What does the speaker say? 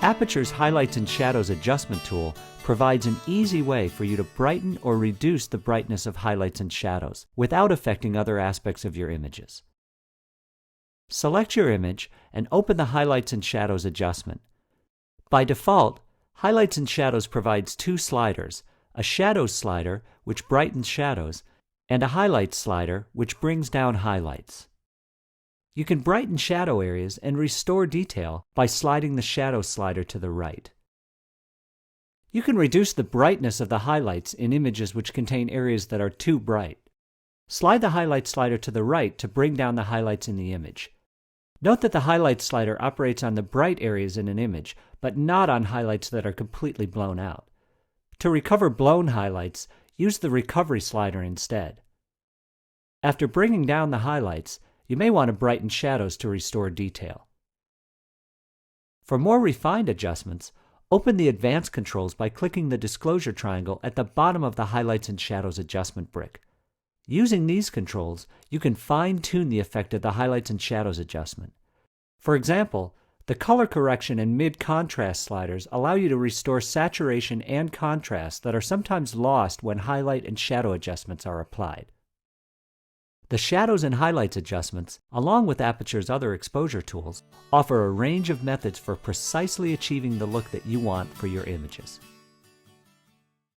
Aperture's Highlights and Shadows Adjustment tool provides an easy way for you to brighten or reduce the brightness of highlights and shadows without affecting other aspects of your images. Select your image and open the Highlights and Shadows adjustment. By default, Highlights and Shadows provides two sliders, a Shadows slider, which brightens shadows, and a Highlights slider, which brings down highlights. You can brighten shadow areas and restore detail by sliding the Shadow slider to the right. You can reduce the brightness of the highlights in images which contain areas that are too bright. Slide the Highlight slider to the right to bring down the highlights in the image. Note that the Highlight slider operates on the bright areas in an image, but not on highlights that are completely blown out. To recover blown highlights, use the Recovery slider instead. After bringing down the highlights, you may want to brighten shadows to restore detail. For more refined adjustments, open the Advanced controls by clicking the disclosure triangle at the bottom of the Highlights and Shadows adjustment brick. Using these controls, you can fine-tune the effect of the Highlights and Shadows adjustment. For example, the color correction and mid-contrast sliders allow you to restore saturation and contrast that are sometimes lost when highlight and shadow adjustments are applied. The Shadows and Highlights adjustments, along with Aperture's other exposure tools, offer a range of methods for precisely achieving the look that you want for your images.